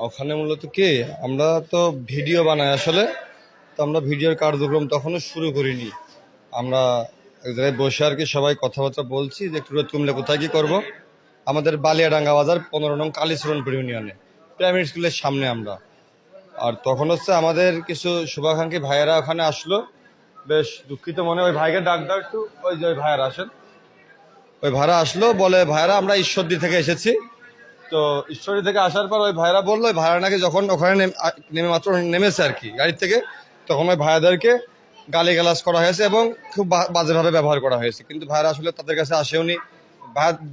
ওখানে মূলত কি আমরা তো ভিডিও বানাই আসলে। তো আমরা ভিডিওর কার্যক্রম তখনও শুরু করিনি। আমরা এক জায়গায় বসে আর কি সবাই কথাবার্তা বলছি যে একটু রোদ কমলে কোথায় কি করব। আমাদের বালিয়াডাঙ্গা বাজার 15 নং কালীচরণপুর ইউনিয়নে প্রাইমারি স্কুলের সামনে আমরা। আর তখন হচ্ছে আমাদের কিছু শুভাকাঙ্ক্ষী ভাইয়েরা ওখানে আসলো। বেশ দুঃখিত মনে, ওই ভাইকে ডাক দাও একটু, ওই যে ওই ভাইয়েরা আসেন। ওই ভাইরা আসলো, বলে ভাইরা আমরা ঈশ্বরদী থেকে এসেছি। তো ঈশ্বরী থেকে আসার পর ওই ভাইরা বললো ওই ভাইরা নাকি যখন ওখানে নেমে মাত্র নেমেছে আর কি গাড়ি থেকে, তখন ওই ভাইয়াদেরকে গালিগালাজ করা হয়েছে এবং খুব বাজেভাবে ব্যবহার করা হয়েছে। কিন্তু ভাইরা আসলে তাদের কাছে আসেওনি।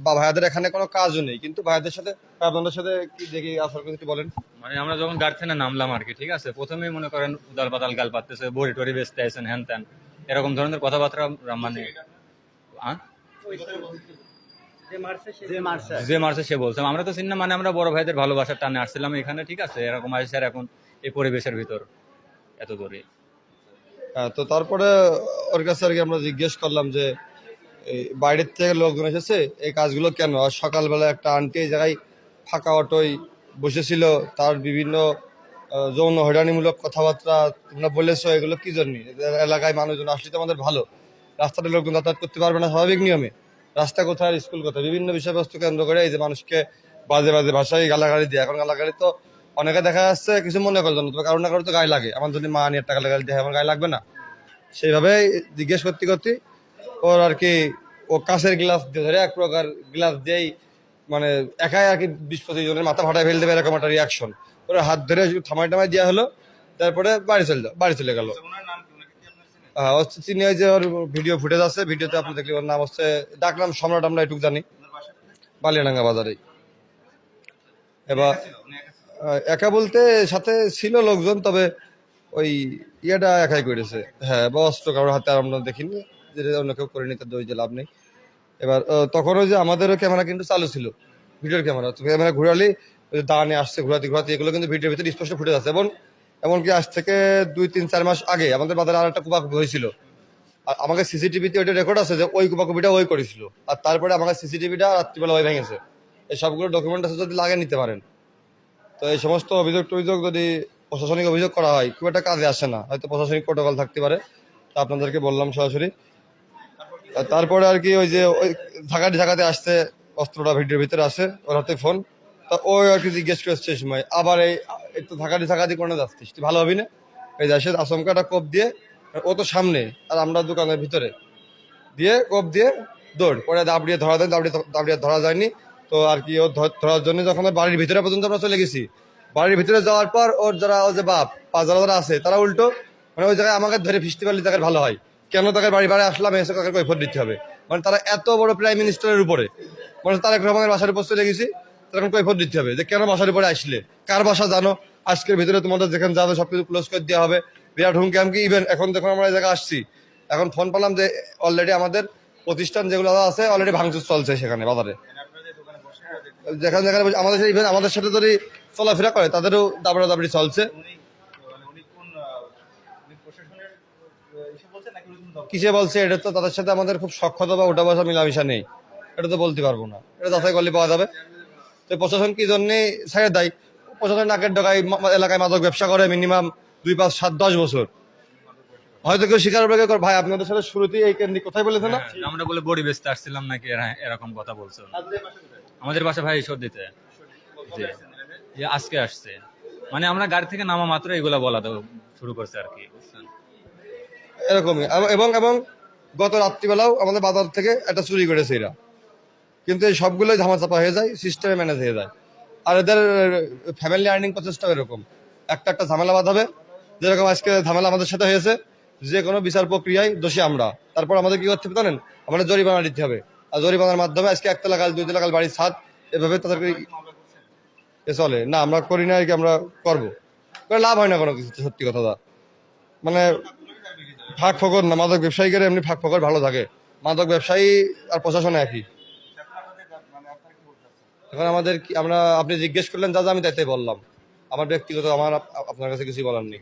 ভাইয়াদের এখানে কোনো কাজও নেই, কিন্তু ভাইয়াদের সাথে আপনাদের সাথে কি দেখি আসার কথা বলেন। মানে আমরা যখন গাড়ি থেকে নামলাম আর কি, ঠিক আছে, প্রথমেই মনে করেন উদাল পাতাল গাল পাততেছে, বড়ি টড়ি বেচতে আছেন, হ্যান ত্যান এরকম ধরনের কথাবার্তা। মানে যে মারছে সে বলছে আমরা তো চিনি না, মানে আমরা বড় ভাইদের ভালোবাসার টানে আসছিলাম এখানে, ঠিক আছে, এরকম আসছে আর এখন এই পরিবেশের ভিতর এত দূরে। তো তারপরে ওর কাছে আর কি আমরা জিজ্ঞেস করলাম যে এই বাইরের থেকে লোকজন এসেছে, এই কাজগুলো কেন? আর সকালবেলা একটা আন্টি এই জায়গায় ফাঁকা অটোয় বসেছিল, তার বিভিন্ন যৌন হয়রানিমূলক কথাবার্তা তোমরা বলেছো, এগুলো কি জন্য? এলাকায় মানুষজন আসলে তো আমাদের ভালো, রাস্তাতে লোকজন যাতায়াত করতে পারবে না স্বাভাবিক নিয়মে, রাস্তা কোথায় স্কুল কোথায়, বিভিন্ন বিষয়বস্তু কেন্দ্র করে এই যে মানুষকে বাজে বাজে ভাষায় গালাগালি দিয়ে। এখন গালাগালি তো অনেকে দেখা যাচ্ছে কিছু মনে করতো না, তবে কারণ না কারো তো গায়ে লাগে। আমার যদি মা নিয়ে একটা গালাগালি দিয়ে আমার গায়ে লাগবে না? সেইভাবে জিজ্ঞেস করতে করতে ওর আর কি ও কাঁচের গ্লাস দিয়ে ধরে এক প্রকার গ্লাস দিয়েই মানে একাই আর কি 20-25 জনের মাথা ফাটায় ফেল দেবে এরকম একটা রিয়াকশন। ওরা হাত ধরে থামাই টামাই দেওয়া হলো, তারপরে বাড়ি চলে গেল। হ্যাঁ, হচ্ছে চিনি, ওই যে ওর ভিডিও ফুটেজ আছে, ভিডিওতে আপনি দেখলে ওর নাম হচ্ছে, ডাকনাম সম্রাট, আমরা এটুকু জানি, বালিয়াডাঙ্গা বাজারে। এবার একা বলতে সাথে ছিল লোকজন, তবে ওই ইয়েটা একাই করেছে। হ্যাঁ, বা অস্ত্র কারোর হাতে আমরা দেখিনি, যেটা অন্য কেউ করে নিতে ওই যে লাভ নেই। এবার তখন ওই যে আমাদেরও ক্যামেরা কিন্তু চালু ছিল, ভিডিওর ক্যামেরা। তো ক্যামেরা ঘুরালি ওই যে দাঁড়ানে আসছে ঘুরাতে ঘুরাতে, এগুলো কিন্তু ভিডিওর ভিতরে স্পষ্ট ফুটে আছে। এবং এমনকি আজ থেকে 2-3-4 মাস আগে আমাদের বাজারে আর একটা কুপাকুপি হয়েছিল। আর আমাকে সিসিটিভিতে ওইটা রেকর্ড আছে যে ওই কুপাকুপিটা ওই করেছিল। আর তারপরে আমাকে সিসিটিভিটা রাত্রিবেলা ওই ভেঙেছে। এই সবগুলো ডকুমেন্ট আছে, যদি লাগে নিতে পারেন। তো এই সমস্ত অভিযোগ টভিযোগ যদি প্রশাসনিক অভিযোগ করা হয় খুব একটা কাজে আসে না, হয়তো প্রশাসনিক প্রোটোকল থাকতে পারে। তা আপনাদেরকে বললাম সরাসরি। তারপরে আর কি ওই যে ওই ঝাঁকাতে আসছে, অস্ত্রটা ভিডিওর ভিতরে আছে, ওর হাতে ফোন। তা ওই আর কি জিজ্ঞেস করছে এই সময় আবার এই তো ঝাঁকাতি করে যাচ্ছিস তুই, ভালো হবি না? এই যে আসে আচমকাটা কোপ দিয়ে, ও তো সামনে আর আমরা দোকানের ভিতরে, দিয়ে কোপ দিয়ে দৌড় পরে দাবড়িয়ে ধরা দেয়, দাবড়িয়ে ধরা যায়নি। তো আর কি ও ধরার জন্য যখন বাড়ির ভিতরে পর্যন্ত আমরা চলে গেছি, বাড়ির ভিতরে যাওয়ার পর ওর যারা ও যে বাপ যারা আছে তারা উল্টো মানে ওই জায়গায় আমাকে ধরে ফিস্টি পারলে তাকে ভালো হয়, কেন তাকে বাড়ি আসলাম এসে তাকে কৈফত দিতে হবে? মানে তারা এত বড় প্রাইম মিনিস্টারের উপরে, মানে তারেক রহমানের বাসার উপর চলে গেছি, তখন কৈফত দিতে হবে যে কেন বাসার উপরে আসলে, কার বাসা জানো, আজকের ভিতরে তোমাদের যেখানে যাবে সবকিছু ক্লোজ করে দেওয়া হবে। বিরাট হুমকি আমকি। ইভেন এখন যখন আমরা এই জায়গায় আসছি, এখন ফোন পেলাম যে অলরেডি আমাদের প্রতিষ্ঠান যেগুলো আছে অলরেডি ভাঙচুর চলছে সেখানে বাজারে, যেখানে যেখানে আমাদের ইভেন আমাদের সাথে যদি চলাফেরা করে তাদেরও দাবড়াদাবড়ি চলছে। কিসে বলছে এটা তো তাদের সাথে আমাদের খুব সক্ষতা বা ওটা বসা মিলামিশা নেই, এটা তো বলতে পারবো না, এটা যাচাই করলে পাওয়া যাবে। তো প্রশাসন কি জন্যে ছেড়ে দেয়? প্রশাসন নাকের ডগায় এলাকায় মাদক ব্যবসা করে মিনিমাম 2-5-7-10 বছর। হয়তো কেউ স্বীকার করে ভাই আপনাদের সাথে শুরুতেই এই কেন্দ্রিক কোথায় বলেছে না আমরা বলে বড়ি বেচতে আসছিলাম নাকি, এরকম কথা বলছো। আমাদের বাসা ভাই সর্দিতে, জি, যে আজকে আসছে, মানে আমরা গাড়ি থেকে নামা মাত্র এগুলা বলা শুরু করছে আর কি, বুঝছেন। এরকমই। এবং এবং গত রাত্রিবেলাও আমাদের বাজার থেকে একটা চুরি করেছে এরা, কিন্তু এই সবগুলোই ধামাচাপা হয়ে যায়, সিস্টেমে ম্যানেজ হয়ে যায়। আর এদের ফ্যামিলি আর্নিং প্রচেষ্টাও এরকম, একটা একটা ঝামেলা বাঁধাবে। যেরকম আজকে ঝামেলা আমাদের সাথে হয়েছে, যে কোনো বিচার প্রক্রিয়ায় দোষী আমরা, তারপর আমাদের কি করতে হবে জানেন? আমাদের জরিমানা দিতে হবে। আর জরিমানার মাধ্যমে আজকে 1 তলা গাছ 2 তলা গাছ বাড়ির ছাদ, এভাবে তাদেরকে চলে না। আমরা করি না আর কি, আমরা করবো, লাভ হয় না কোনো কিছু, সত্যি কথা। মানে ফাঁক ফকর না, মাদক ব্যবসায়ীদের এমনি ফাঁক ফকর ভালো থাকে, মাদক ব্যবসায়ী আর প্রশাসন একই। এখন আমাদের কি আমরা, আপনি জিজ্ঞেস করলেন যা যা আমি তাইতে বললাম, আমার ব্যক্তিগত আমার আপনার কাছে কিছু বলার নেই।